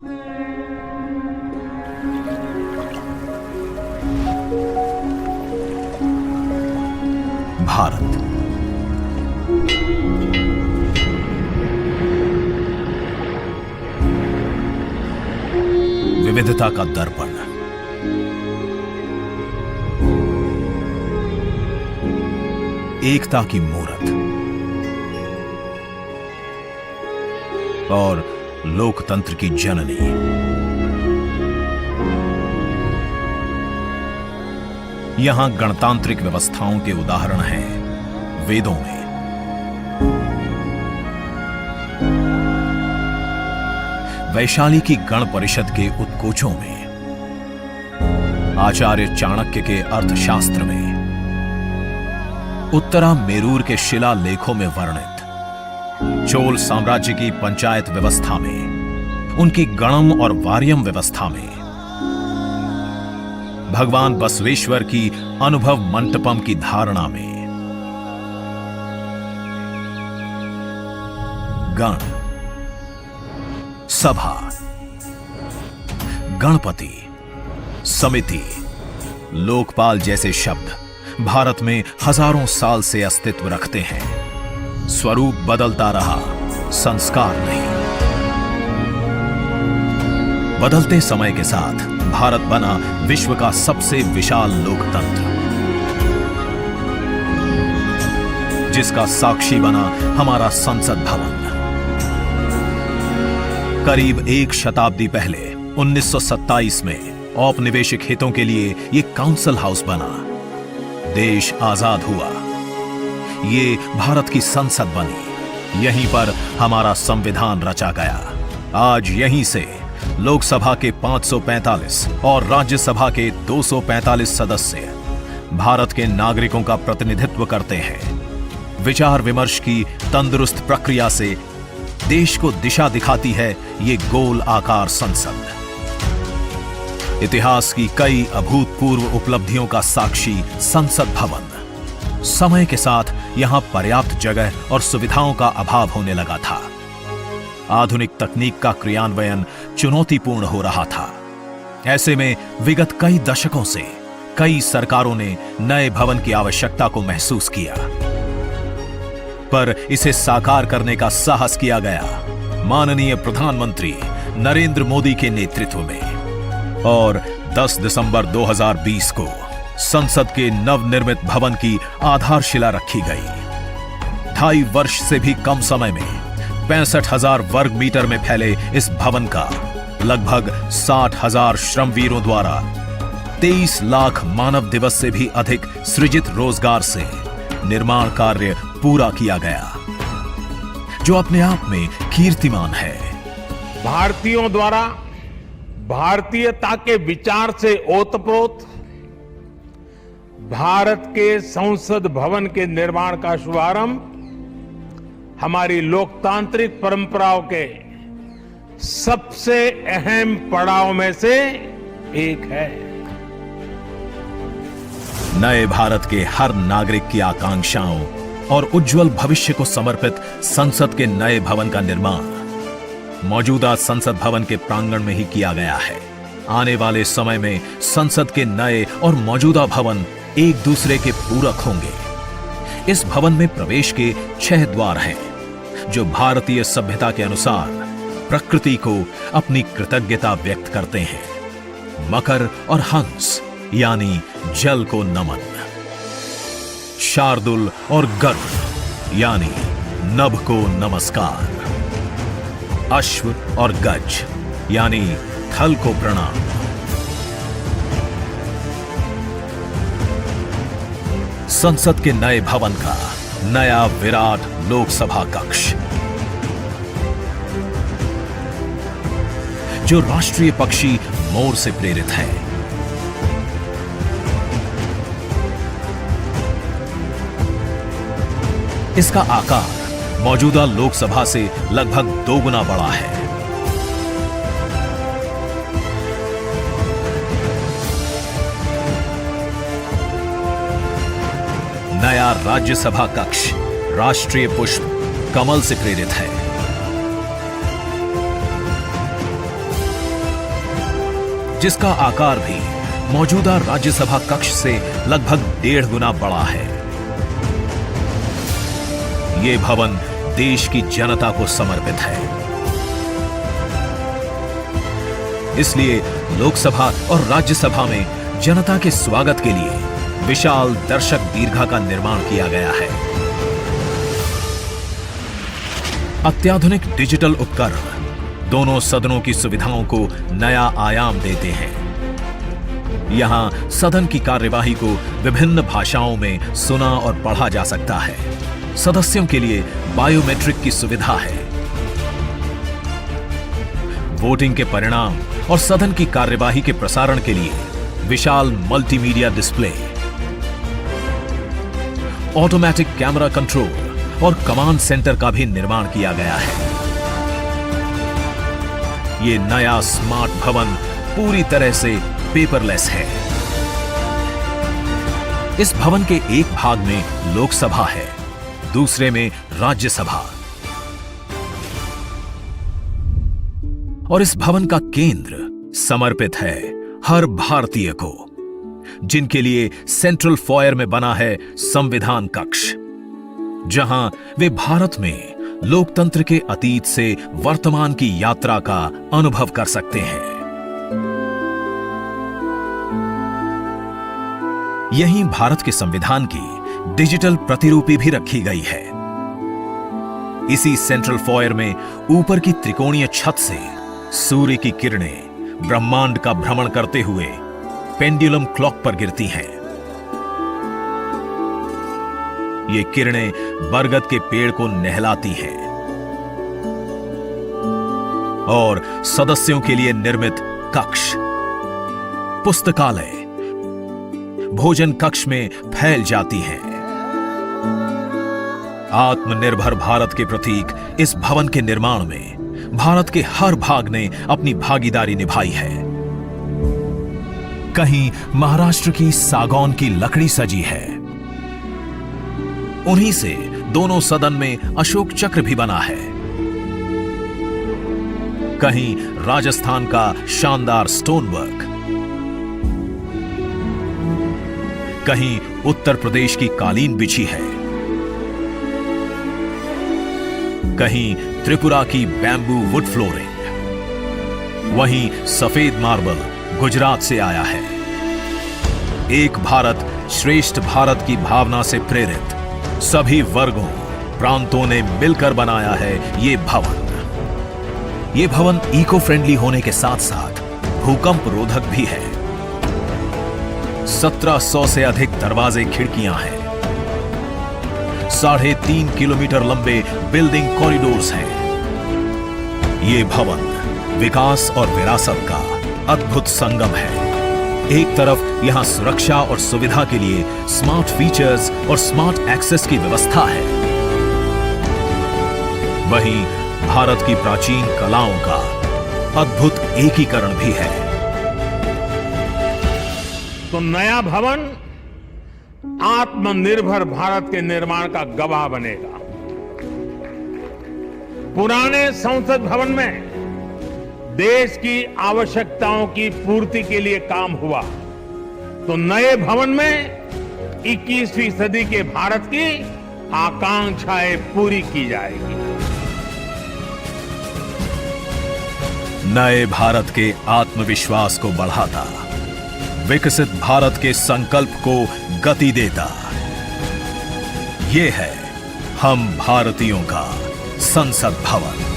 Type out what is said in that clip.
भारत विविधता का दर्पण, एकता की मूरत और लोकतंत्र की जननी। यहां गणतांत्रिक व्यवस्थाओं के उदाहरण हैं वेदों में, वैशाली की गण परिषद के उत्कोचों में, आचार्य चाणक्य के अर्थशास्त्र में, उत्तरा मेरूर के शिलालेखों में वर्णित चोल साम्राज्य की पंचायत व्यवस्था में, उनकी गणम और वार्यम व्यवस्था में, भगवान बसवेश्वर की अनुभव मंटपम की धारणा में। गण, सभा, गणपति, समिति, लोकपाल जैसे शब्द भारत में हजारों साल से अस्तित्व रखते हैं। स्वरूप बदलता रहा, संस्कार नहीं। बदलते समय के साथ भारत बना विश्व का सबसे विशाल लोकतंत्र, जिसका साक्षी बना हमारा संसद भवन। करीब एक शताब्दी पहले 1927 में औपनिवेशिक हितों के लिए यह काउंसिल हाउस बना। देश आजाद हुआ, ये भारत की संसद बनी। यहीं पर हमारा संविधान रचा गया। आज यहीं से लोकसभा के 545 और राज्यसभा के 245 सदस्य भारत के नागरिकों का प्रतिनिधित्व करते हैं। विचार विमर्श की तंदुरुस्त प्रक्रिया से देश को दिशा दिखाती है ये गोल आकार संसद। इतिहास की कई अभूतपूर्व उपलब्धियों का साक्षी संसद भवन। समय के साथ यहां पर्याप्त जगह और सुविधाओं का अभाव होने लगा था। आधुनिक तकनीक का क्रियान्वयन चुनौतीपूर्ण हो रहा था। ऐसे में विगत कई दशकों से कई सरकारों ने नए भवन की आवश्यकता को महसूस किया, पर इसे साकार करने का साहस किया गया माननीय प्रधानमंत्री नरेंद्र मोदी के नेतृत्व में। और 10 दिसंबर 2020 को संसद के नवनिर्मित भवन की आधारशिला रखी गई। 2.5 वर्ष से भी कम समय में 65,000 वर्ग मीटर में फैले इस भवन का लगभग 60,000 श्रमवीरों द्वारा 23 लाख मानव दिवस से भी अधिक सृजित रोजगार से निर्माण कार्य पूरा किया गया, जो अपने आप में कीर्तिमान है। भारतीयों द्वारा भारतीयता के विचार से ओतप्रोत भारत के संसद भवन के निर्माण का शुभारंभ हमारी लोकतांत्रिक परंपराओं के सबसे अहम पड़ाव में से एक है। नए भारत के हर नागरिक की आकांक्षाओं और उज्जवल भविष्य को समर्पित संसद के नए भवन का निर्माण मौजूदा संसद भवन के प्रांगण में ही किया गया है। आने वाले समय में संसद के नए और मौजूदा भवन एक दूसरे के पूरक होंगे। इस भवन में प्रवेश के 6 द्वार हैं, जो भारतीय सभ्यता के अनुसार प्रकृति को अपनी कृतज्ञता व्यक्त करते हैं। मकर और हंस यानी जल को नमन, शार्दुल और गरुड़ यानी नभ को नमस्कार, अश्व और गज यानी थल को प्रणाम। संसद के नए भवन का नया विराट लोकसभा कक्ष, जो राष्ट्रीय पक्षी मोर से प्रेरित है। इसका आकार मौजूदा लोकसभा से लगभग 2 गुना बड़ा है। नया राज्यसभा कक्ष राष्ट्रीय पुष्प कमल से प्रेरित है। जिसका आकार भी मौजूदा राज्यसभा कक्ष से लगभग 1.5 गुना बड़ा है। ये भवन देश की जनता को समर्पित है। इसलिए लोकसभा और राज्यसभा में जनता के स्वागत के लिए विशाल दर्शक दीर्घा का निर्माण किया गया है। अत्याधुनिक डिजिटल उपकरण दोनों सदनों की सुविधाओं को नया आयाम देते हैं। यहां सदन की कार्यवाही को विभिन्न भाषाओं में सुना और पढ़ा जा सकता है। सदस्यों के लिए बायोमेट्रिक की सुविधा है। वोटिंग के परिणाम और सदन की कार्यवाही के प्रसारण के लिए विशाल multimedia display, automatic camera control और कमांड सेंटर का भी निर्माण किया गया है। ये नया स्मार्ट भवन पूरी तरह से पेपरलेस है। इस भवन के एक भाग में लोकसभा है, दूसरे में राज्यसभा। और इस भवन का केंद्र समर्पित है हर भारतीय को, जिनके लिए सेंट्रल फॉयर में बना है संविधान कक्ष, जहां वे भारत में लोकतंत्र के अतीत से वर्तमान की यात्रा का अनुभव कर सकते हैं। यहीं भारत के संविधान की डिजिटल प्रतिरूपी भी रखी गई है। इसी सेंट्रल फॉयर में ऊपर की त्रिकोणीय छत से सूर्य की किरणें ब्रह्मांड का भ्रमण करते हुए पेंडुलम क्लॉक पर गिरती हैं। ये किरणें बरगद के पेड़ को नहलाती हैं और सदस्यों के लिए निर्मित कक्ष, पुस्तकालय, भोजन कक्ष में फैल जाती हैं। आत्मनिर्भर भारत के प्रतीक इस भवन के निर्माण में भारत के हर भाग ने अपनी भागीदारी निभाई है। कहीं महाराष्ट्र की सागौन की लकड़ी सजी है, उन्हीं से दोनों सदन में अशोक चक्र भी बना है। कहीं राजस्थान का शानदार स्टोन वर्क, कहीं उत्तर प्रदेश की कालीन बिछी है, कहीं त्रिपुरा की बैम्बू वुड फ्लोरिंग, वहीं सफेद मार्बल गुजरात से आया है। एक भारत श्रेष्ठ भारत की भावना से प्रेरित सभी वर्गों, प्रांतों ने मिलकर बनाया है ये भवन। ये भवन इको फ्रेंडली होने के साथ साथ भूकंप रोधक भी है। 1700 से अधिक दरवाजे, खिड़कियां हैं। 3.5 किलोमीटर लंबे बिल्डिंग कॉरिडोर्स हैं। ये भवन विकास और विरासत का अद्भुत संगम है। एक तरफ यहां सुरक्षा और सुविधा के लिए स्मार्ट फीचर्स और स्मार्ट एक्सेस की व्यवस्था है, वहीं भारत की प्राचीन कलाओं का अद्भुत एकीकरण भी है। तो नया भवन आत्मनिर्भर भारत के निर्माण का गवाह बनेगा। पुराने संसद भवन में देश की आवश्यकताओं की पूर्ति के लिए काम हुआ, तो नए भवन में 21वीं सदी के भारत की आकांक्षाएं पूरी की जाएगी। नए भारत के आत्मविश्वास को बढ़ाता, विकसित भारत के संकल्प को गति देता, ये है हम भारतीयों का संसद भवन।